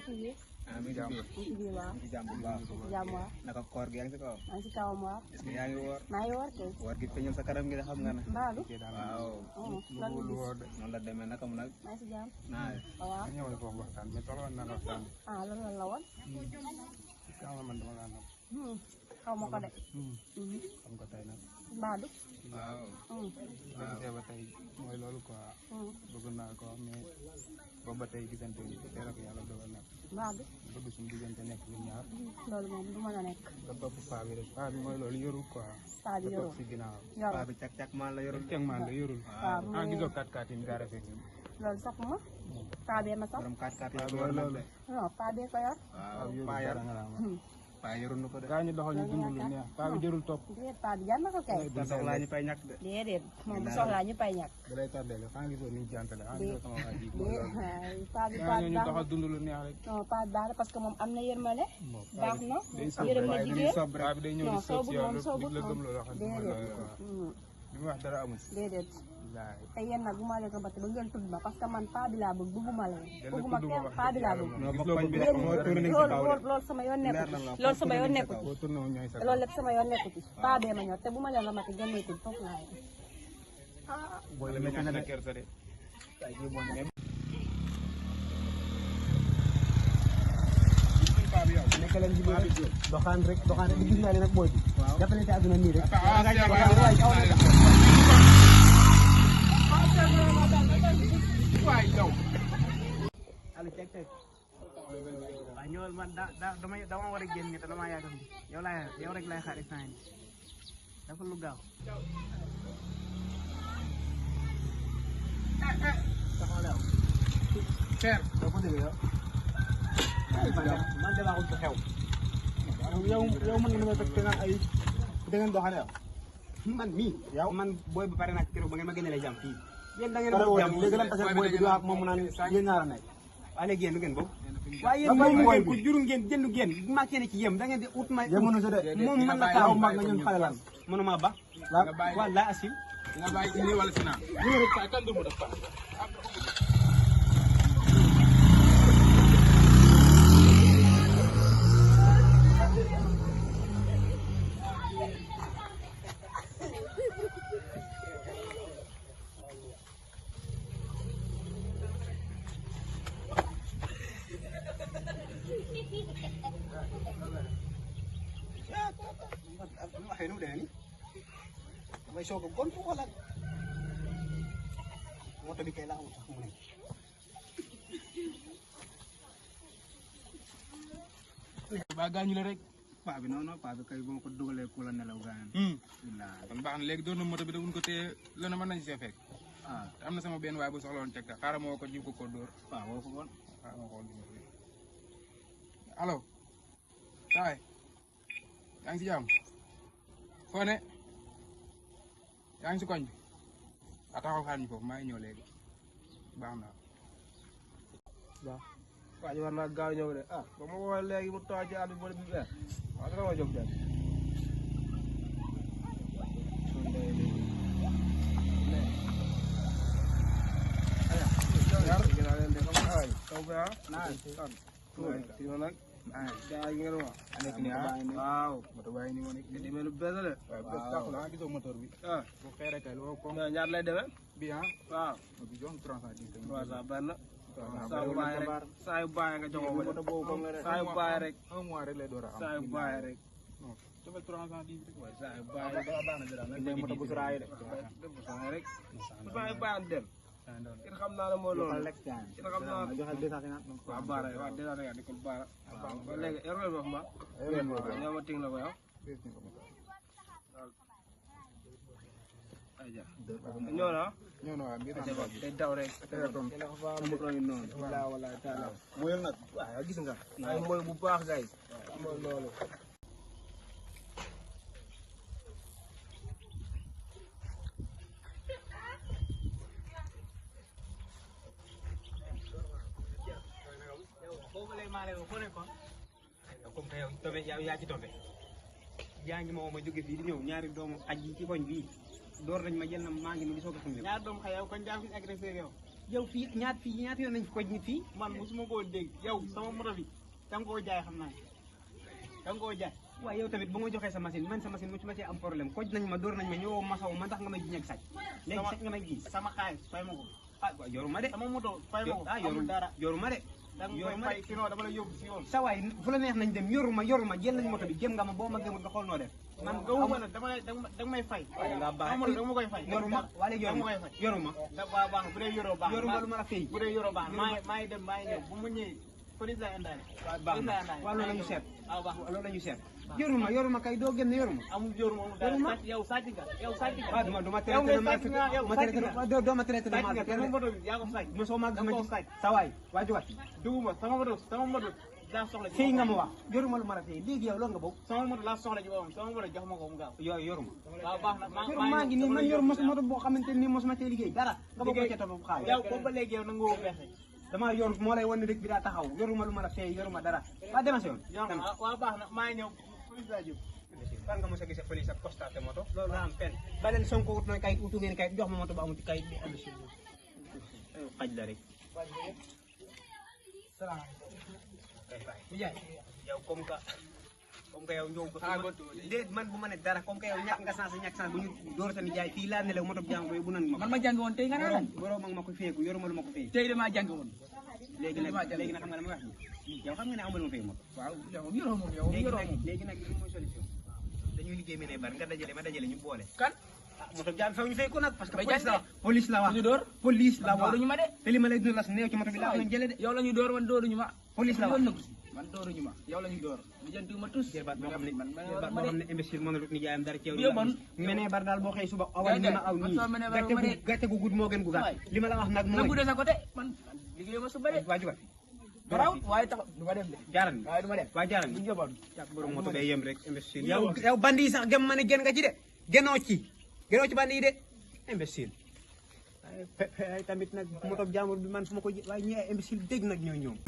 ci mi jam waaw ci jam bu baax jam waaw naka koor gi yang ci kaw maa ngi ci kawam waaw est-ce que yaa ngi woor maa ngi woor kay woor gi feeñul sa kanam gi de xam nga ne mbaalu waaw lu woor de noonu la demee naka mu nag maa ngi ci jam naa waaw ñëwal foofu waxtaan mais soxla na waxtaan lan la woon sama man dama laa nam xaw ma ko de xam ko tey nag mbaalu waaw gisee ba tey mooy loolu quoi bëgg naa ko mais boobu ba tey gisante ni tey rek yàlla dogal na mbaalu bëgg suñu diggante nekk lu ñaar loolu moom du mën a nekk nga topp paa bi rek paa bi mooy loolu yorul quoi paa bi yorul si ginnaaw paa bi cak maan la yorul cak maan la yorul gisoo 4x4 yi mu gaare fekk loolu sax ma paa bee ma sax borom 4x4 yi mooy loolu non paa bee ko yor waaw yorul paa yor dara nga naan paa yorul na ko de gaa ñu doxal ñu dund lu neex paa bi jërul topp déedéet paa bi jar na ko kay da soxlaa ñu fay ñàkk de déedéet moom bu soxlaa ñu pay ñàkk da lay tàddeel xanaa gisoo ni jantale xanaa gisoo sama waa ji paa bi gaa ñu doxal dund lu neex rek non paa bi baax na parce que moom am na yërmale baax na day yërëm na jigéen paa bi day ñëw di soob si yow moom soobut la gëm loolu xam ne mooy loolu quoi li mu wax dara amul déedéet laay te yéen nag bu ma leen ko ba ngeen tudd ma parce que man paa bi laa bëgg bëgguma leen bëgguma kenn paa bi laa bëgg ñoo bokk koñ bi de moo tourné ci kaw de loolu sama yoon nekku ci loolu sama yoon nekku ci boo tourné wu ñooy sa loolu lépp sama yoon nekku ci paa bee ma ñor te bu ma leen ramati ngeen may tudd foofu laa yem booy la métti na kersa de nekk leen ci biir doxaan rek gis naa leen nag booy bi jàppale ci àdduna nii rek allo cek cek waaw ñëwal man dama war a génn te dama yaakaar ni yow rek lay xaar instant yii dafa lu gaaw Père doo ko dégg yow man de laa ko xew yow mën nga ma fekk te naan ay da ngeen doxane yow man mii yow man booy ba pare nag keroog ba ngeen ma génne lay jàmm fii yéen da ngeen jàmm léegi lan tase booy bi di wax moom mu naan yéen ñaar a nekk waaye léegi yéen du ngeen boobu waaye yéen moom ngeen ko juru ngeen jëndu ngeen ma kenn ci yem da ngeen di ut ma yemoon na de moom mën na yow mag nga ñun xale lan mënuma ba wala asil nga bàyyi nii wala si naan waxee nu mu demee nii damay soog a gont wala moto bi kay laa amul sax mu ne ba gaañu la rek paa bi non non paa bi kay bu ma ko dugalee ku la nelaw gaañ kon baax na léegi doon na moto bi da wuñ ko téye lena mën nañ see fekk te am na sama benn waay bu soxla woon teg ta xaaral moo ko jib ko dóor waaw woo ko woon waaw moo ko allo saay yaa ngi si jàmm foo ne yaa ngi si koñ bi a taxaw xaar ñu foofu maa ngi ñëw léegi baax na waaw waa ji war naa gaaw ñëw de ba ma woowee léegi mu toog ci àll bi bi waaw dana ma jóg de waaw moto bàyyi ni moo nekk di mel bees la de waaw bés taxul gisoo moteur bi bu xeere kay loo ko ñaar lay demee bi waaw bi jox 310 300 benn saa yu bàyyi rek saa yu bàyyi nga jox ko saa yu bàyyi rek un mois rek lay door a am saa yu bàyyi rek non defal 310 rek waaye saa yu bàyyi rek moto bu suraay de def bu suraay rek saa yu bàyyi dem kii xam naa ne mooy loolu kii xam naa waaw baara waaw dèjà rek di ko baara ba léegi yor nga wax ma ñoo ma ting la ko yow aja ñoo na ñoo na waaw day daw rek noonu wala taala mooy nag waaw gis nga ay mooy bu baax gay mooy loolu boobu lay maa leen foo nekkoon comme que yow tombé yaa ci tombé yaa ngi ma jóge fii di ñëw ñaari doomu aj yi ci koñ bii door nañ ma jël na maa ngi ni di soog a ñaari doomu xay yow koñ daa fi agressé yow yow fii ñaata yoon nañ fi koj nit fii man mosuma koo dégg yow sama moto bi da nga koo jaay xam naa da nga koo jaay waaw yow tamit bu ma joxee sa machine man sa machine mu ci ma cee am problème koj nañ ma dóor nañ ma ñëwoo masaw ma tax nga may jiñ ak sàcc léegi sàcc nga may jiñ sama xaalis fay ma ko ah waaw yoruma de sama moto fay ma ko ah amul dara yoruma de da nga koy fay sinon dama la yóbbu si yoon sa waay fu la neex nañ dem yoruma jël nañ moto bi jëm nga ma boo ma gëmul nga xool noo def man gawuma la danga may fay nga baax amul danga ma koy fay yoruma wala yoruma da baax bu dee yoroo baax yoruma lu ma la fay bu dee yoroo baax maa ngi dem maa ngi ñëw bu ma ñëwee police laa indaale baax na waaw loolu la ñu seet waaw baax loolu la ñu seet yoruma kay doo génn yoruma amul yoruma amul dara yow sàcc nga waaw duma traité doo ma traité de mal sama moto bi yaa ko sàcc mosoo ma da nga ko sàcc sa waay waa jugat duguma sama moto daa soxla fii nga ma wax yoruma lu ma la fay léegi yow loolu nga bokk sama moto laa soxla ci boppam sama moto jox ma ko mu gaaw yooyu yoruma waaw baax na maa ngi nii man yor moto boo xamante ni mosuma cee liggéey dara nga bokk ca topp xaalis yow boobu ba léegi yow na nga woo bexe dama yor moo lay wan ne rek bi daa taxaw yoruma lu ma la fay yoruma dara waa demal si yoon waaw baax na maa ngi ñëw police laa jóg fan nga mos a gisee police ak constaté moto loolu la am pen ba leen Sonko ut na kayit utu ngeen kayit jox ma moto ba amul ci kayit bi am si xaj la rek yow comme que yow ñëw ba déet man bu ma ne dara comme que yow ñàkk nga sens bu ñu door sa nijaay fii laa ne la moto bi jàng bu nan man ma jàng woon tey nga naan lan borom ak ma ko feeku yoruma lu ma ko feeku tey damaa jàng woon léegi nag xam nga la ma wax yow xam nga ne amul ma fay moto waaw yow yoroo moom yow yoroo moom léegi nag li mooy solution dañuy liggéey mene bar nga dajale ma dajale ñu boole kan moto jàng faw ñu fay ko nag parce que Bay police la wax ñu door police la wax dooruñu ma de te li ma lay dund las néew ci moto bi laa nañ jële de yow la ñu door man dooruñu ma police la wax man dooruñu ma yow la ñu door li jëntu ma tous jërbaat boo xam ne imbécile mën a lut ni jaayam dara ceew yow man mene bar daal boo xëy suba awal mën a aw nii gàcce gu gudd moo gën gu gàtt li ma la wax nag na mooy guddee sa côté man liggéeyu ma su bëre waa jugat baraw waaye tax du ma dem de jaaran waaye du ma dem waa jaaran du njaboot càk borom moto day yem rek imbécile yow bandi yi sax gëm ma ne gën nga ci de gënoo ci bandi yi de imbécile tamit nag moto jàmbur bi man su ma ko waaye ñi ay imbécile dégg nag ñoo ñoom